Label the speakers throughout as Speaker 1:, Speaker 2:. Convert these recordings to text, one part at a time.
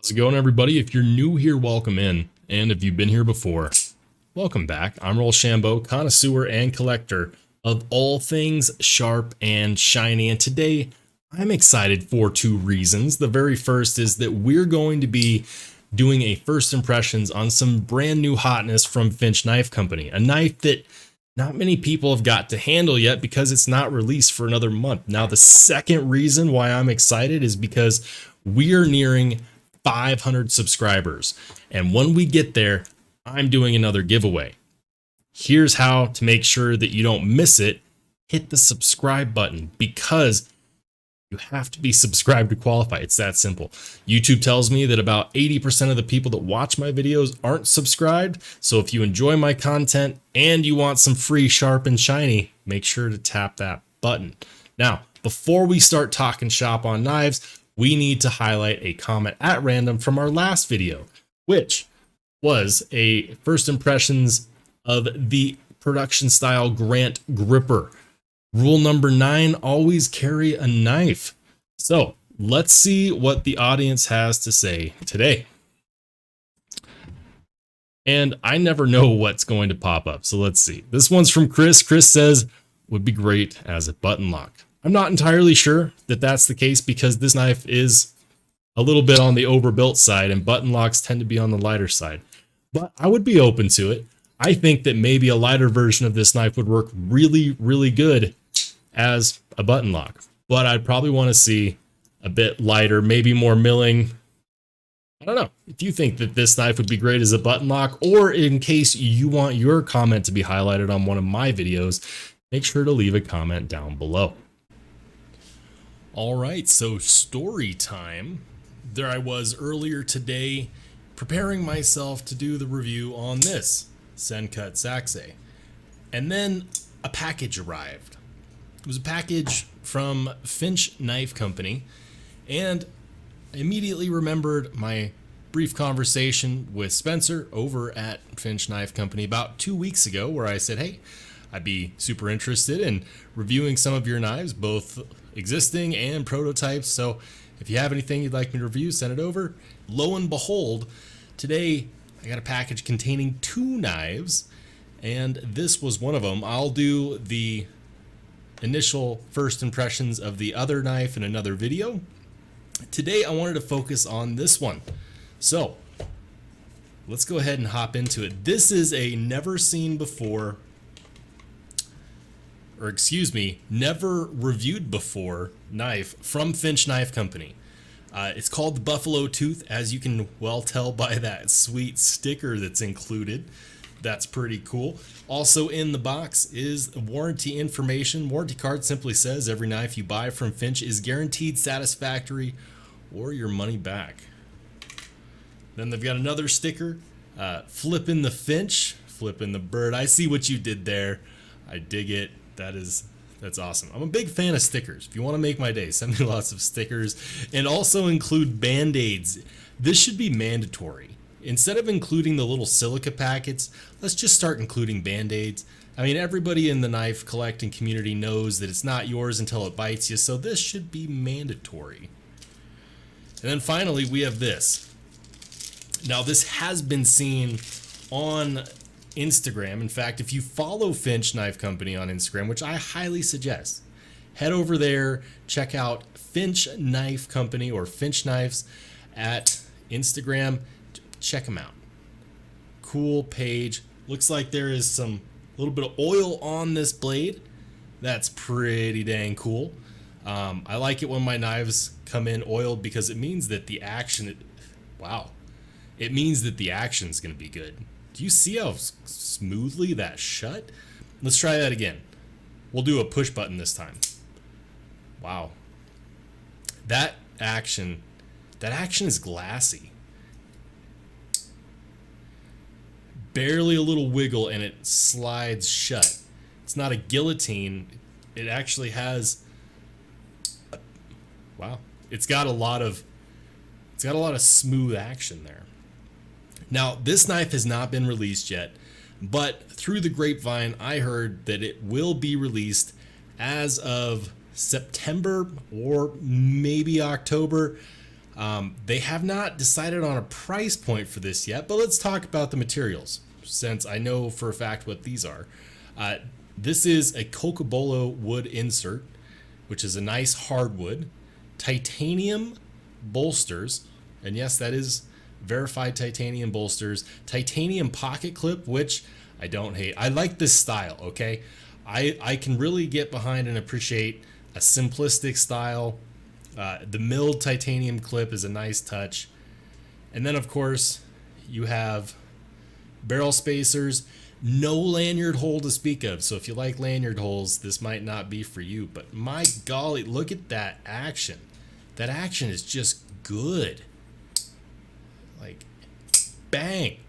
Speaker 1: How's it going, everybody? If you're new here, welcome in. And if you've been here before, welcome back. I'm Rollshambo, connoisseur and collector of all things sharp and shiny. And today, I'm excited for two reasons. The very first is that we're going to be doing a first impressions on some brand new hotness from Finch Knife Company. A knife that not many people have got to handle yet because it's not released for another month. Now, the second reason why I'm excited is because we're nearing 500 subscribers. And when we get there, I'm doing another giveaway. Here's how to make sure that you don't miss it. Hit the subscribe button because you have to be subscribed to qualify. It's that simple. YouTube tells me that about 80% of the people that watch my videos aren't subscribed. So if you enjoy my content and you want some free sharp and shiny, make sure to tap that button. Now, before we start talking shop on knives, we need to highlight a comment at random from our last video, which was a first impressions of the production style Grant gripper. Rule number 9, always carry a knife. So let's see what the audience has to say today. And I never know what's going to pop up, so let's see. This one's from Chris. Chris says, would be great as a button lock. I'm not entirely sure that that's the case because this knife is a little bit on the overbuilt side and button locks tend to be on the lighter side. But I would be open to it. I think that maybe a lighter version of this knife would work really, really good as a button lock. But I'd probably want to see a bit lighter, maybe more milling. I don't know. If you think that this knife would be great as a button lock, or in case you want your comment to be highlighted on one of my videos, make sure to leave a comment down below. All right, so story time. There I was earlier today preparing myself to do the review on this Sencut Saxe. And then a package arrived. It was a package from Finch Knife Company, and I immediately remembered my brief conversation with Spencer over at Finch Knife Company about 2 weeks ago, where I said, hey, I'd be super interested in reviewing some of your knives, both existing and prototypes. So if you have anything you'd like me to review, send it over. Lo and behold, today I got a package containing 2 knives, and this was one of them. I'll do the initial first impressions of the other knife in another video. Today I wanted to focus on this one. So let's go ahead and hop into it. This is a never seen before, or excuse me, never reviewed before knife from Finch Knife Company. It's called the Buffalo Tooth, as you can well tell by that sweet sticker that's included. That's pretty cool. Also in the box is warranty information. Warranty card simply says every knife you buy from Finch is guaranteed satisfactory or your money back. Then they've got another sticker, flipping the Finch, flipping the bird. I see what you did there. I dig it. That's awesome. I'm a big fan of stickers. If you want to make my day, send me lots of stickers, and also include band-aids. This should be mandatory. Instead of including the little silica packets, let's just start including band-aids. I mean, everybody in the knife collecting community knows that it's not yours until it bites you, so this should be mandatory. And then finally, we have this. Now, this has been seen on Instagram. In fact, if you follow Finch Knife Company on Instagram, which I highly suggest, head over there, check out Finch Knife Company or Finch Knives at Instagram. Check them out. Cool page. Looks like there is some little bit of oil on this blade. That's pretty dang cool. I like it when my knives come in oiled because it means that the action, it means that the action is going to be good. Do you see how smoothly that shut? Let's try that again. We'll do a push button this time. Wow. That action is glassy. Barely a little wiggle and it slides shut. It's not a guillotine. It actually has, it's got a lot of smooth action there. Now, this knife has not been released yet, but through the grapevine, I heard that it will be released as of September or maybe October. They have not decided on a price point for this yet, but let's talk about the materials, since I know for a fact what these are. This is a Cocobolo wood insert, which is a nice hardwood, titanium bolsters, and yes, that is verified titanium bolsters, titanium pocket clip, which I don't hate. I like this style, okay? I can really get behind and appreciate a simplistic style. The milled titanium clip is a nice touch. And then, of course, you have barrel spacers. No lanyard hole to speak of. So if you like lanyard holes, this might not be for you. But my golly, look at that action. That action is just good. Like, bang.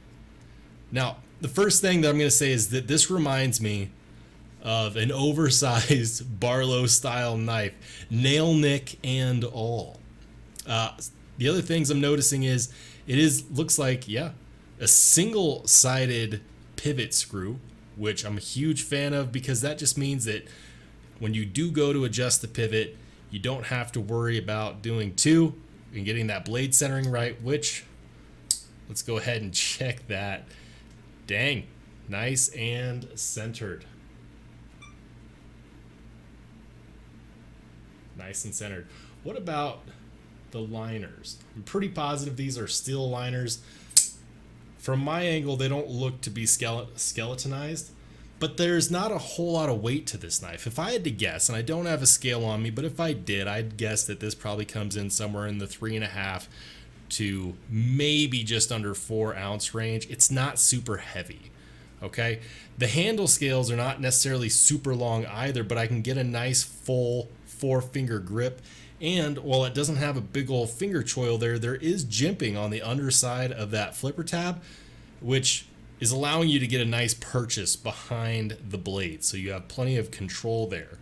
Speaker 1: Now, the first thing that I'm going to say is that this reminds me of an oversized Barlow style knife, nail nick and all. The other things I'm noticing is looks like, yeah, a single-sided pivot screw, which I'm a huge fan of, because that just means that when you do go to adjust the pivot, you don't have to worry about doing two and getting that blade centering right, which, let's go ahead and check that. Dang, nice and centered. Nice and centered. What about the liners? I'm pretty positive these are steel liners. From my angle, they don't look to be skeletonized, but there's not a whole lot of weight to this knife. If I had to guess, and I don't have a scale on me, but if I did, I'd guess that this probably comes in somewhere in the 3.5 to maybe just under 4 ounce range. It's not super heavy, okay? The handle scales are not necessarily super long either, but I can get a nice full 4-finger grip. And while it doesn't have a big old finger choil there is jimping on the underside of that flipper tab, which is allowing you to get a nice purchase behind the blade. So you have plenty of control there.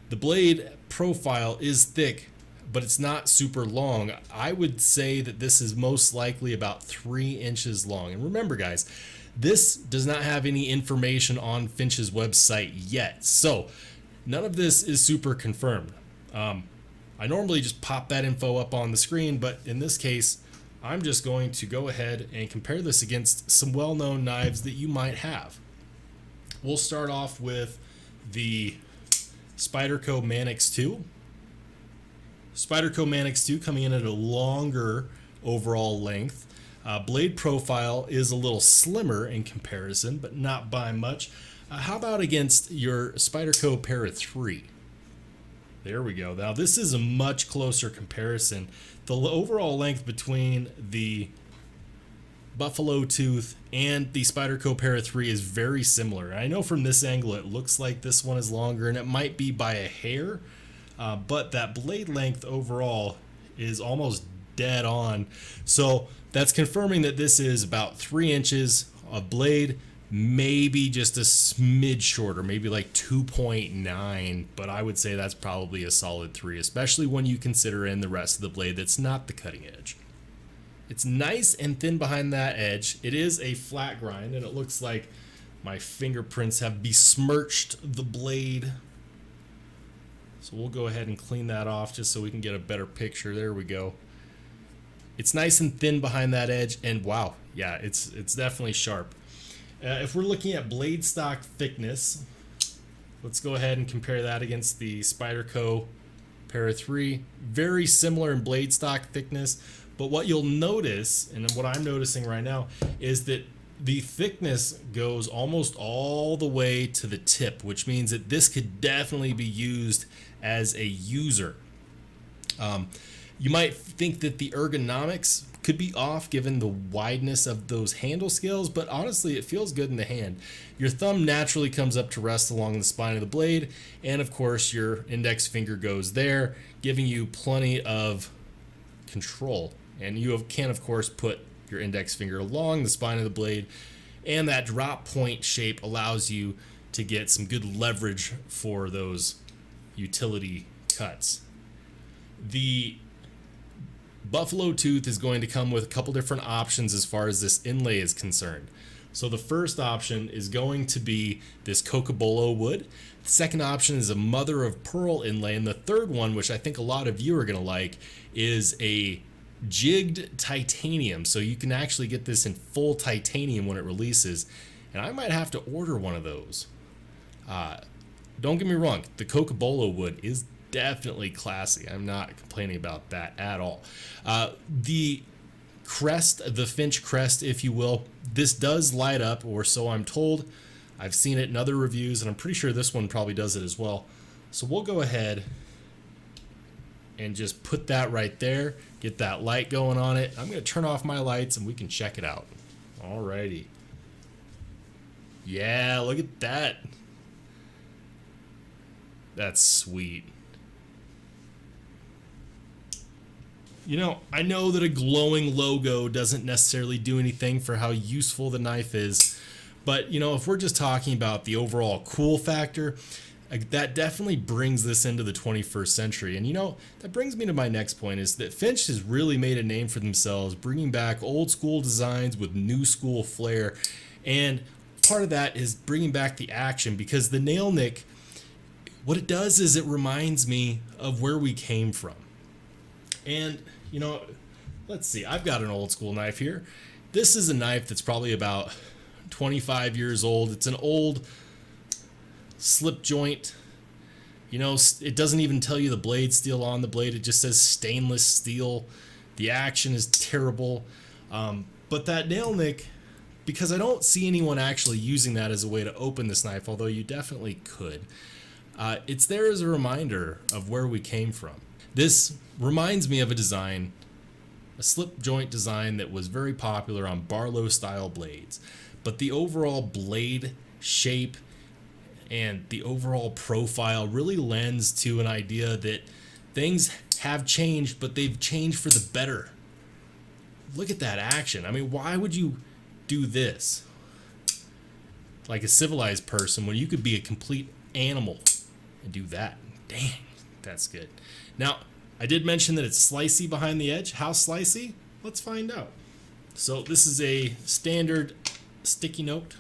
Speaker 1: The blade profile is thick, but it's not super long. I would say that this is most likely about 3 inches long. And remember, guys, this does not have any information on Finch's website yet. So none of this is super confirmed. I normally just pop that info up on the screen, but in this case, I'm just going to go ahead and compare this against some well-known knives that you might have. We'll start off with the Spyderco Manix 2. Spyderco Manix 2 coming in at a longer overall length. Blade profile is a little slimmer in comparison, but not by much. How about against your Spyderco Para 3? There we go. Now this is a much closer comparison. The overall length between the Buffalo Tooth and the Spyderco Para 3 is very similar. I know from this angle it looks like this one is longer, and it might be by a hair, but that blade length overall is almost dead on. So that's confirming that this is about 3 inches of blade, maybe just a smidge shorter, maybe like 2.9, but I would say that's probably a solid 3, especially when you consider in the rest of the blade that's not the cutting edge. It's nice and thin behind that edge. It is a flat grind, and it looks like my fingerprints have besmirched the blade. So we'll go ahead and clean that off just so we can get a better picture. There we go. It's nice and thin behind that edge, and wow, yeah, it's definitely sharp. If we're looking at blade stock thickness, let's go ahead and compare that against the Spyderco Para 3. Very similar in blade stock thickness, but what you'll notice, and what I'm noticing right now, is that the thickness goes almost all the way to the tip, which means that this could definitely be used as a user. You might think that the ergonomics could be off given the wideness of those handle scales, but honestly it feels good in the hand. Your thumb naturally comes up to rest along the spine of the blade, and of course your index finger goes there, giving you plenty of control. And you can of course put your index finger along the spine of the blade, and that drop point shape allows you to get some good leverage for those utility cuts. The Buffalo Tooth is going to come with a couple different options as far as this inlay is concerned. So the first option is going to be this Cocobolo wood. The second option is a mother of pearl inlay, and the third one, which I think a lot of you are going to like, is a jigged titanium, so you can actually get this in full titanium when it releases, and I might have to order one of those. Don't get me wrong, the Cocobolo wood is definitely classy. I'm not complaining about that at all. The crest, the Finch crest, if you will, this does light up, or so I'm told. I've seen it in other reviews, and I'm pretty sure this one probably does it as well. So we'll go ahead and just put that right there, get that light going on it. I'm going to turn off my lights and we can check it out. Alrighty. Yeah, look at that. That's sweet. You know, I know that a glowing logo doesn't necessarily do anything for how useful the knife is, but you know, if we're just talking about the overall cool factor, that definitely brings this into the 21st century. And you know, that brings me to my next point, is that Finch has really made a name for themselves, bringing back old school designs with new school flair. And part of that is bringing back the action, because the nail nick, what it does is it reminds me of where we came from. And you know, let's see, I've got an old school knife here. This is a knife that's probably about 25 years old. It's an old slip joint. You know, it doesn't even tell you the blade steel on the blade. It just says stainless steel. The action is terrible. But that nail nick, because I don't see anyone actually using that as a way to open this knife, although you definitely could. It's there as a reminder of where we came from. This reminds me of a design, a slip joint design that was very popular on Barlow style blades. But the overall blade shape and the overall profile really lends to an idea that things have changed, but they've changed for the better. Look at that action. I mean, why would you do this like a civilized person when you could be a complete animal and do that? Dang, that's good. Now, I did mention that it's slicey behind the edge. How slicey? Let's find out. So this is a standard sticky note.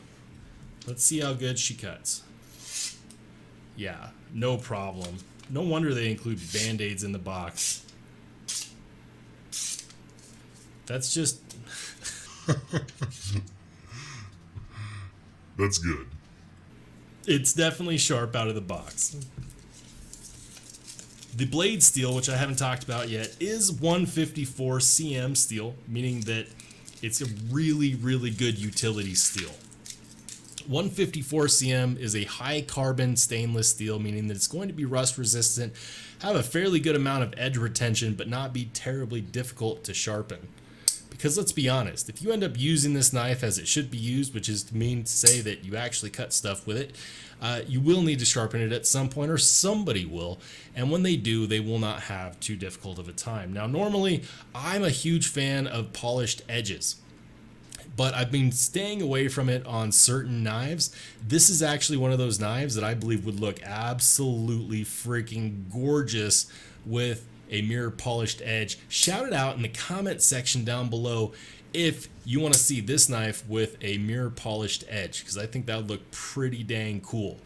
Speaker 1: Let's see how good she cuts. Yeah, no problem. No wonder they include Band-Aids in the box. That's just...
Speaker 2: That's good.
Speaker 1: It's definitely sharp out of the box. The blade steel, which I haven't talked about yet, is 154 cm steel, meaning that it's a really, really good utility steel. 154 cm is a high carbon stainless steel, meaning that it's going to be rust resistant, have a fairly good amount of edge retention, but not be terribly difficult to sharpen. Because let's be honest, if you end up using this knife as it should be used, which is to mean to say that you actually cut stuff with it, you will need to sharpen it at some point, or somebody will, and when they do, they will not have too difficult of a time. Now, normally, I'm a huge fan of polished edges, but I've been staying away from it on certain knives. This is actually one of those knives that I believe would look absolutely freaking gorgeous with a mirror polished edge. Shout it out in the comment section down below if you want to see this knife with a mirror polished edge, because I think that would look pretty dang cool.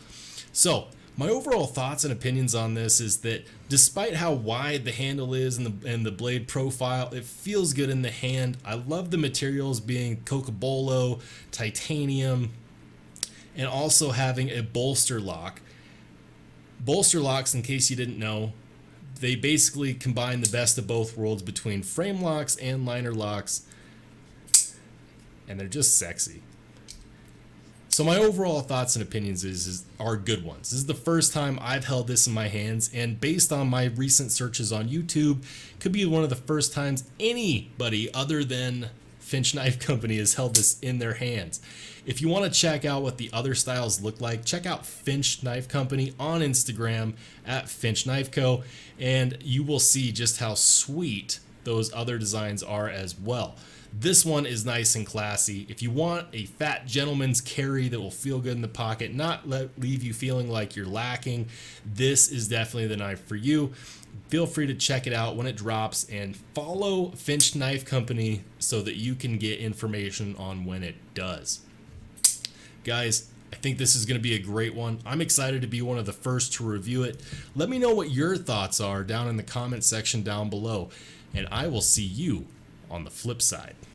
Speaker 1: So my overall thoughts and opinions on this is that despite how wide the handle is and the blade profile, it feels good in the hand. I love the materials being Cocobolo, titanium, and also having a bolster lock. Bolster locks, in case you didn't know, they basically combine the best of both worlds between frame locks and liner locks, and they're just sexy. So my overall thoughts and opinions are good ones. This is the first time I've held this in my hands, and based on my recent searches on YouTube, could be one of the first times anybody other than Finch Knife Company has held this in their hands. If you want to check out what the other styles look like, check out Finch Knife Company on Instagram at Finch Knife Co, and you will see just how sweet those other designs are as well. This one is nice and classy. If you want a fat gentleman's carry that will feel good in the pocket, not leave you feeling like you're lacking, this is definitely the knife for you. Feel free to check it out when it drops, and follow Finch Knife Company so that you can get information on when it does. Guys, I think this is going to be a great one. I'm excited to be one of the first to review it. Let me know what your thoughts are down in the comment section down below. and I will see you on the flip side.